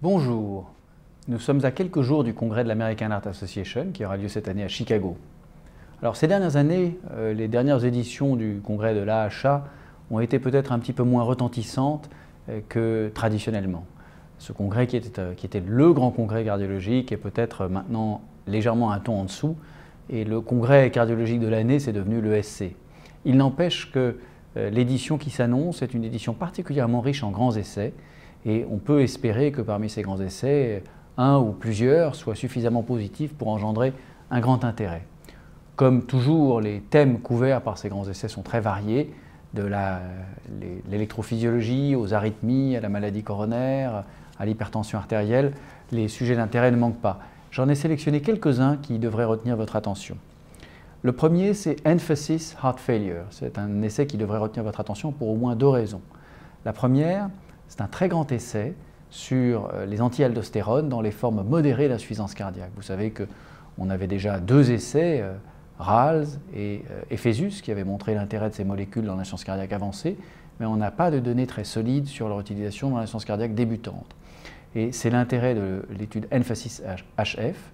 Bonjour, nous sommes à quelques jours du congrès de l'American Heart Association qui aura lieu cette année à Chicago. Alors ces dernières années, les dernières éditions du congrès de l'AHA ont été peut-être un petit peu moins retentissantes que traditionnellement. Ce congrès qui était le grand congrès cardiologique est peut-être maintenant légèrement un ton en dessous et le congrès cardiologique de l'année c'est devenu l'ESC. Il n'empêche que l'édition qui s'annonce est une édition particulièrement riche en grands essais. Et on peut espérer que parmi ces grands essais, un ou plusieurs soient suffisamment positifs pour engendrer un grand intérêt. Comme toujours, les thèmes couverts par ces grands essais sont très variés, de l'électrophysiologie aux arythmies, à la maladie coronaire, à l'hypertension artérielle. Les sujets d'intérêt ne manquent pas. J'en ai sélectionné quelques-uns qui devraient retenir votre attention. Le premier, c'est Emphasis Heart Failure. C'est un essai qui devrait retenir votre attention pour au moins deux raisons. La première, c'est un très grand essai sur les anti-aldostérones dans les formes modérées d'insuffisance cardiaque. Vous savez qu'on avait déjà deux essais, RALS et Ephesus, qui avaient montré l'intérêt de ces molécules dans l'insuffisance cardiaque avancée, mais on n'a pas de données très solides sur leur utilisation dans l'insuffisance cardiaque débutante. Et c'est l'intérêt de l'étude Emphasis HF.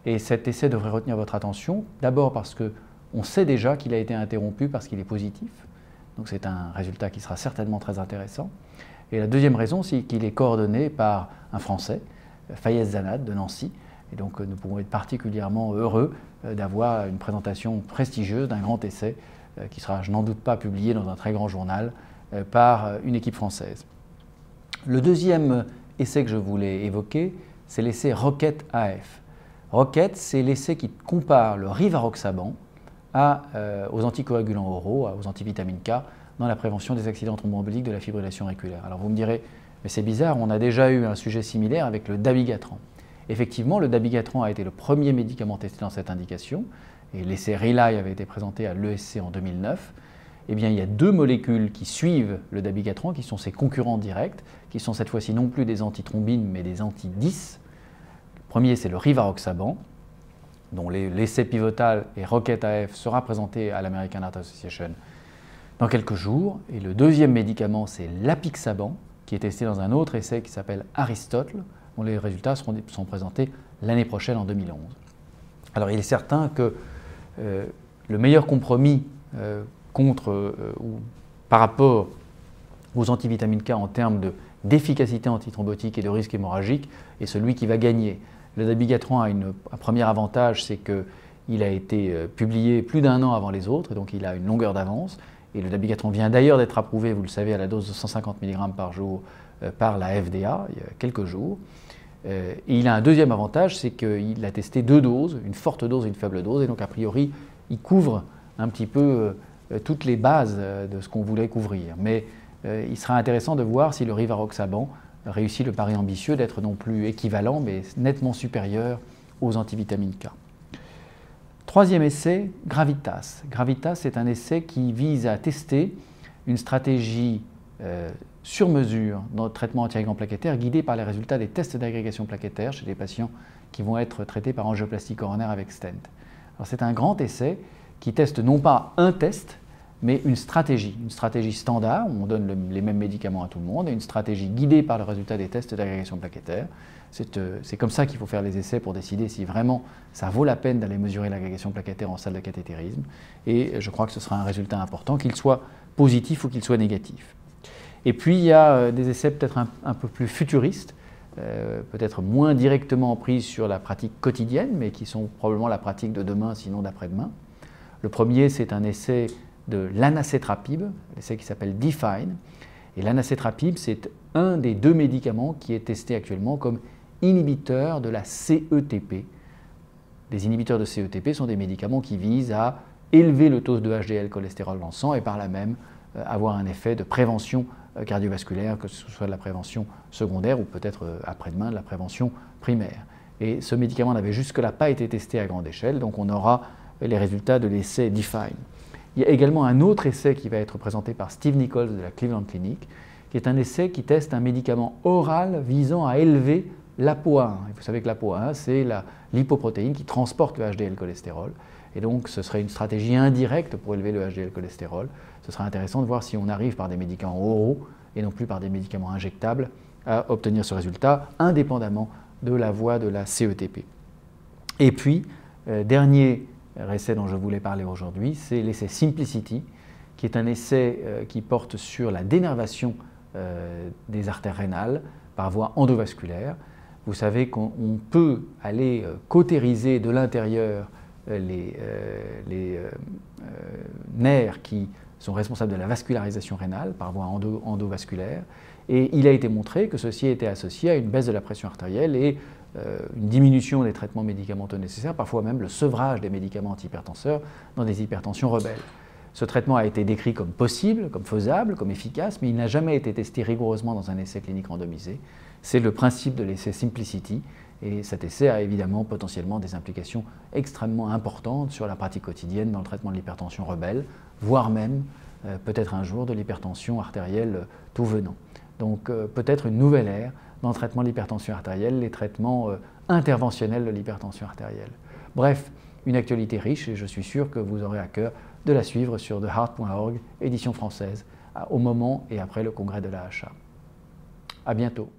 Et cet essai devrait retenir votre attention, d'abord parce qu'on sait déjà qu'il a été interrompu parce qu'il est positif. Donc c'est un résultat qui sera certainement très intéressant. Et la deuxième raison, c'est qu'il est coordonné par un Français, Fayez Zanad de Nancy. Et donc nous pouvons être particulièrement heureux d'avoir une présentation prestigieuse d'un grand essai qui sera, je n'en doute pas, publié dans un très grand journal par une équipe française. Le deuxième essai que je voulais évoquer, c'est l'essai Rocket AF. Rocket, c'est l'essai qui compare le rivaroxaban aux anticoagulants oraux, aux antivitamines K, dans la prévention des accidents thromboemboliques de la fibrillation auriculaire. Alors vous me direz, mais c'est bizarre, on a déjà eu un sujet similaire avec le dabigatran. Effectivement, le dabigatran a été le premier médicament testé dans cette indication, et l'essai RELY avait été présenté à l'ESC en 2009. Eh bien, il y a deux molécules qui suivent le dabigatran, qui sont ses concurrents directs, qui sont cette fois-ci non plus des antithrombines, mais des anti-10. Le premier, c'est le rivaroxaban, dont l'essai pivotal et Rocket AF sera présenté à l'American Heart Association dans quelques jours. Et le deuxième médicament, c'est l'apixaban, qui est testé dans un autre essai qui s'appelle Aristotle, dont les résultats sont présentés l'année prochaine, en 2011. Alors il est certain que le meilleur compromis par rapport aux antivitamines K en termes d'efficacité antithrombotique et de risque hémorragique est celui qui va gagner. Le dabigatran a un premier avantage, c'est qu'il a été publié plus d'un an avant les autres, et donc il a une longueur d'avance. Et le dabigatran vient d'ailleurs d'être approuvé, vous le savez, à la dose de 150 mg par jour par la FDA il y a quelques jours. Et il a un deuxième avantage, c'est qu'il a testé deux doses, une forte dose et une faible dose, et donc a priori, il couvre un petit peu toutes les bases de ce qu'on voulait couvrir. Mais il sera intéressant de voir si le rivaroxaban réussit le pari ambitieux d'être non plus équivalent, mais nettement supérieur aux antivitamines K. Troisième essai, Gravitas. Gravitas, c'est un essai qui vise à tester une stratégie sur mesure dans le traitement antiagrégant plaquettaire guidée par les résultats des tests d'agrégation plaquettaire chez les patients qui vont être traités par angioplastie coronaire avec stent. Alors c'est un grand essai qui teste non pas un test, mais une stratégie standard, où on donne les mêmes médicaments à tout le monde, et une stratégie guidée par le résultat des tests d'agrégation plaquettaire. C'est comme ça qu'il faut faire les essais pour décider si vraiment ça vaut la peine d'aller mesurer l'agrégation plaquettaire en salle de cathétérisme. Et je crois que ce sera un résultat important, qu'il soit positif ou qu'il soit négatif. Et puis il y a des essais peut-être un peu plus futuristes, peut-être moins directement pris sur la pratique quotidienne, mais qui sont probablement la pratique de demain, sinon d'après-demain. Le premier, c'est un essai de l'anacetrapib, l'essai qui s'appelle DEFINE. Et l'anacetrapib, c'est un des deux médicaments qui est testé actuellement comme inhibiteur de la CETP. Les inhibiteurs de CETP sont des médicaments qui visent à élever le taux de HDL cholestérol dans le sang et par là même avoir un effet de prévention cardiovasculaire, que ce soit de la prévention secondaire ou peut-être après-demain de la prévention primaire. Et ce médicament n'avait jusque-là pas été testé à grande échelle, donc on aura les résultats de l'essai DEFINE. Il y a également un autre essai qui va être présenté par Steve Nichols de la Cleveland Clinic, qui est un essai qui teste un médicament oral visant à élever l'ApoA1. Et vous savez que l'ApoA1, c'est la lipoprotéine qui transporte le HDL cholestérol. Et donc, ce serait une stratégie indirecte pour élever le HDL cholestérol. Ce sera intéressant de voir si on arrive par des médicaments oraux et non plus par des médicaments injectables à obtenir ce résultat, indépendamment de la voie de la CETP. Et puis, dernier essai dont je voulais parler aujourd'hui, c'est l'essai Simplicity, qui est un essai qui porte sur la dénervation des artères rénales par voie endovasculaire. Vous savez qu'on peut aller cautériser de l'intérieur les nerfs qui sont responsables de la vascularisation rénale par voie endovasculaire. Et il a été montré que ceci était associé à une baisse de la pression artérielle et une diminution des traitements médicamenteux nécessaires, parfois même le sevrage des médicaments antihypertenseurs dans des hypertensions rebelles. Ce traitement a été décrit comme possible, comme faisable, comme efficace, mais il n'a jamais été testé rigoureusement dans un essai clinique randomisé. C'est le principe de l'essai Simplicity, et cet essai a évidemment potentiellement des implications extrêmement importantes sur la pratique quotidienne dans le traitement de l'hypertension rebelle, voire même peut-être un jour de l'hypertension artérielle tout venant. Donc peut-être une nouvelle ère dans le traitement de l'hypertension artérielle, les traitements interventionnels de l'hypertension artérielle. Bref, une actualité riche et je suis sûr que vous aurez à cœur de la suivre sur theheart.org, édition française, au moment et après le congrès de l'AHA. À bientôt.